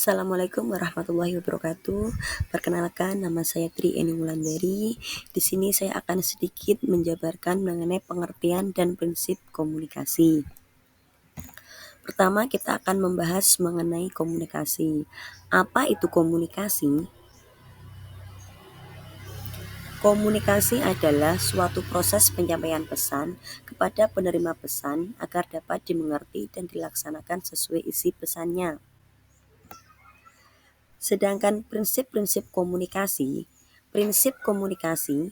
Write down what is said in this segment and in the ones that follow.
Assalamualaikum warahmatullahi wabarakatuh. Perkenalkan, nama saya Tri Eni Wulandari. Di sini saya akan sedikit menjabarkan mengenai pengertian dan prinsip komunikasi. Pertama, kita akan membahas mengenai komunikasi. Apa itu komunikasi? Komunikasi adalah suatu proses penyampaian pesan kepada penerima pesan agar dapat dimengerti dan dilaksanakan sesuai isi pesannya. Sedangkan prinsip komunikasi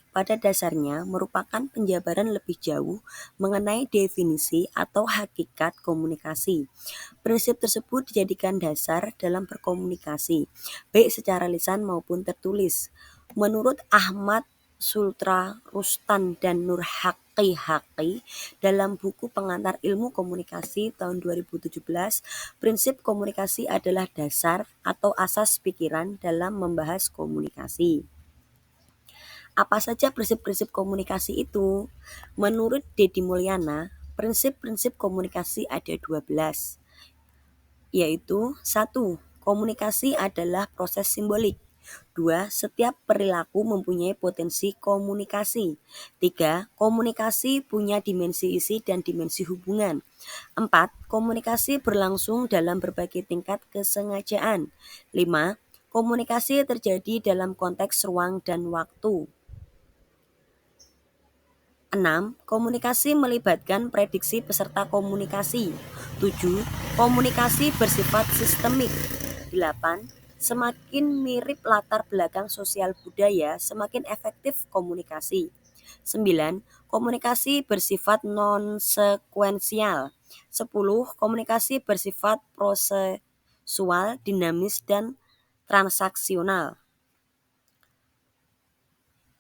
pada dasarnya merupakan penjabaran lebih jauh mengenai definisi atau hakikat komunikasi. Prinsip tersebut dijadikan dasar dalam berkomunikasi, baik secara lisan maupun tertulis. Menurut Ahmad Sultra Rustan dan Nur Haqi dalam buku Pengantar Ilmu Komunikasi tahun 2017, prinsip komunikasi adalah dasar atau asas pikiran dalam membahas komunikasi. Apa saja prinsip-prinsip komunikasi itu? Menurut Deddy Mulyana, prinsip-prinsip komunikasi ada 12, yaitu 1. Komunikasi adalah proses simbolik. 2. Setiap perilaku mempunyai potensi komunikasi. 3. Komunikasi punya dimensi isi dan dimensi hubungan. 4. Komunikasi berlangsung dalam berbagai tingkat kesengajaan. 5. Komunikasi terjadi dalam konteks ruang dan waktu. 6. Komunikasi melibatkan prediksi peserta komunikasi. 7. Komunikasi bersifat sistemik. 8. Semakin mirip latar belakang sosial budaya, semakin efektif komunikasi. 9. Komunikasi bersifat non-sekuensial. 10. Komunikasi bersifat prosesual, dinamis, dan transaksional.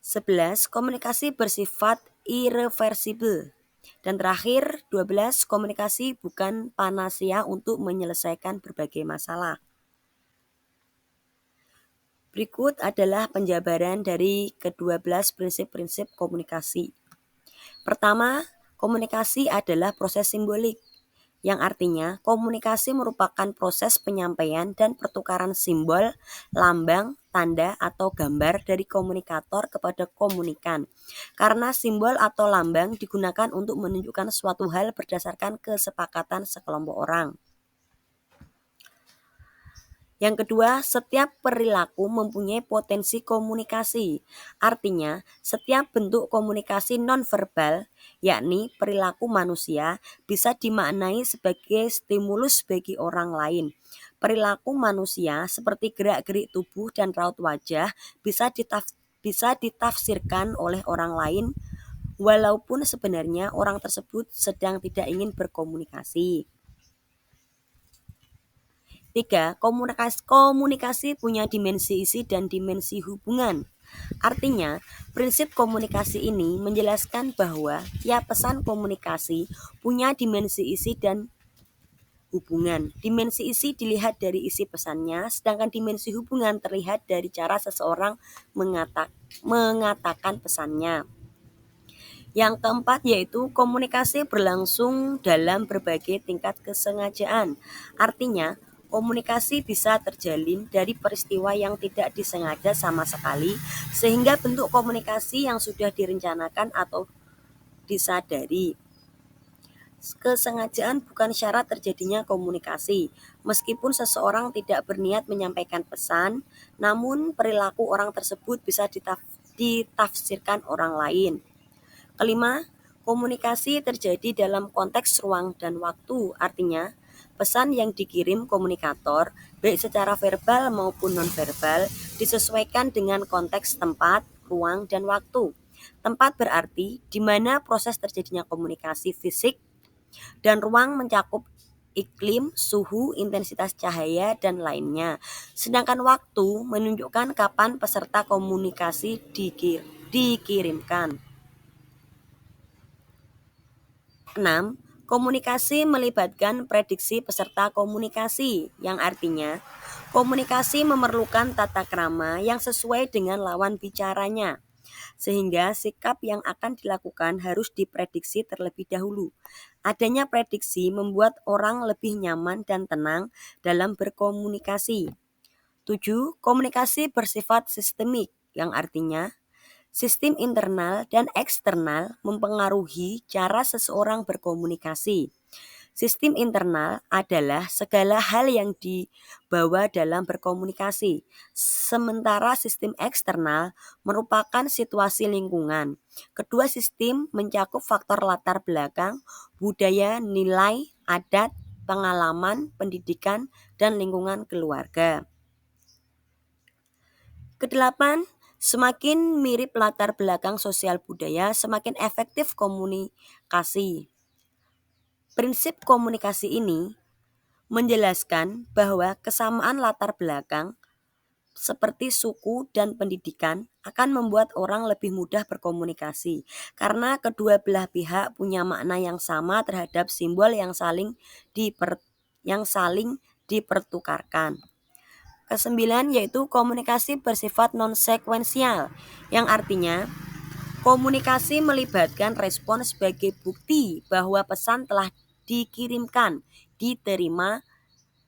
11. Komunikasi bersifat irreversibel. Dan terakhir, 12. Komunikasi bukan panacea untuk menyelesaikan berbagai masalah. Berikut adalah penjabaran dari ke-12 prinsip-prinsip komunikasi. Pertama, komunikasi adalah proses simbolik, yang artinya komunikasi merupakan proses penyampaian dan pertukaran simbol, lambang, tanda, atau gambar dari komunikator kepada komunikan. Karena simbol atau lambang digunakan untuk menunjukkan suatu hal berdasarkan kesepakatan sekelompok orang. Yang kedua, setiap perilaku mempunyai potensi komunikasi. Artinya, setiap bentuk komunikasi nonverbal, yakni perilaku manusia, bisa dimaknai sebagai stimulus bagi orang lain. Perilaku manusia seperti gerak-gerik tubuh dan raut wajah bisa ditafsirkan oleh orang lain, walaupun sebenarnya orang tersebut sedang tidak ingin berkomunikasi. 3. Komunikasi punya dimensi isi dan dimensi hubungan. Artinya, prinsip komunikasi ini menjelaskan bahwa pesan komunikasi punya dimensi isi dan hubungan. Dimensi isi dilihat dari isi pesannya, sedangkan dimensi hubungan terlihat dari cara seseorang mengatakan pesannya. Yang keempat yaitu komunikasi berlangsung dalam berbagai tingkat kesengajaan. Artinya, komunikasi bisa terjalin dari peristiwa yang tidak disengaja sama sekali, sehingga bentuk komunikasi yang sudah direncanakan atau disadari. Kesengajaan bukan syarat terjadinya komunikasi. Meskipun seseorang tidak berniat menyampaikan pesan, namun perilaku orang tersebut bisa ditafsirkan orang lain. Kelima, komunikasi terjadi dalam konteks ruang dan waktu. Artinya, pesan yang dikirim komunikator, baik secara verbal maupun nonverbal, disesuaikan dengan konteks tempat, ruang, dan waktu. Tempat berarti di mana proses terjadinya komunikasi fisik, dan ruang mencakup iklim, suhu, intensitas cahaya, dan lainnya. Sedangkan waktu menunjukkan kapan peserta komunikasi dikirimkan. 6. Komunikasi melibatkan prediksi peserta komunikasi, yang artinya komunikasi memerlukan tata krama yang sesuai dengan lawan bicaranya. sehingga sikap yang akan dilakukan harus diprediksi terlebih dahulu. Adanya prediksi membuat orang lebih nyaman dan tenang dalam berkomunikasi. 7. Komunikasi bersifat sistemik, yang artinya sistem internal dan eksternal mempengaruhi cara seseorang berkomunikasi. Sistem internal adalah segala hal yang dibawa dalam berkomunikasi, sementara sistem eksternal merupakan situasi lingkungan. Kedua sistem mencakup faktor latar belakang, budaya, nilai, adat, pengalaman, pendidikan, dan lingkungan keluarga. Kedelapan, semakin mirip latar belakang sosial budaya, semakin efektif komunikasi. Prinsip komunikasi ini menjelaskan bahwa kesamaan latar belakang seperti suku dan pendidikan akan membuat orang lebih mudah berkomunikasi karena kedua belah pihak punya makna yang sama terhadap simbol yang saling dipertukarkan. Kesembilan yaitu komunikasi bersifat non-sekuensial, yang artinya komunikasi melibatkan respon sebagai bukti bahwa pesan telah dikirimkan, diterima,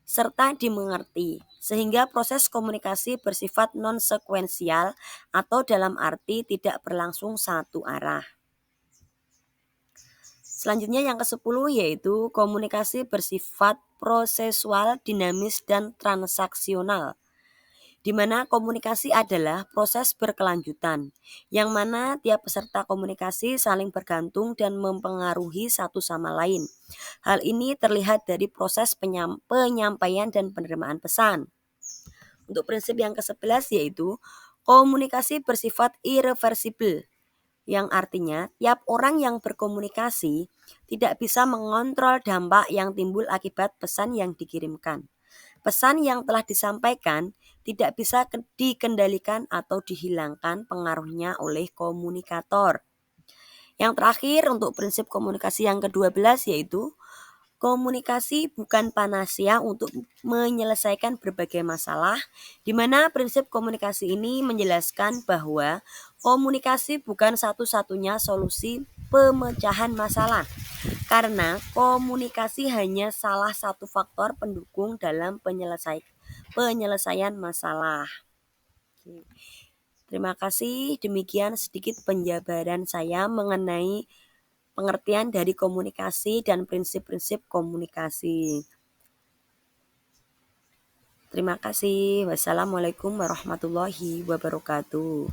serta dimengerti, sehingga proses komunikasi bersifat non-sekuensial atau dalam arti tidak berlangsung satu arah. Selanjutnya yang ke-10 yaitu komunikasi bersifat prosesual, dinamis, dan transaksional, di mana komunikasi adalah proses berkelanjutan, yang mana tiap peserta komunikasi saling bergantung dan mempengaruhi satu sama lain. Hal ini terlihat dari proses penyampaian dan penerimaan pesan. Untuk prinsip yang ke-11 yaitu komunikasi bersifat irreversibel, yang artinya tiap orang yang berkomunikasi tidak bisa mengontrol dampak yang timbul akibat pesan yang dikirimkan. Pesan yang telah disampaikan tidak bisa dikendalikan atau dihilangkan pengaruhnya oleh komunikator. Yang terakhir untuk prinsip komunikasi yang ke-12 yaitu komunikasi bukan panacea untuk menyelesaikan berbagai masalah, di mana prinsip komunikasi ini menjelaskan bahwa komunikasi bukan satu-satunya solusi pemecahan masalah, karena komunikasi hanya salah satu faktor pendukung dalam penyelesaian masalah. Terima kasih, demikian sedikit penjabaran saya mengenai pengertian dari komunikasi dan prinsip-prinsip komunikasi. Terima kasih. Wassalamualaikum warahmatullahi wabarakatuh.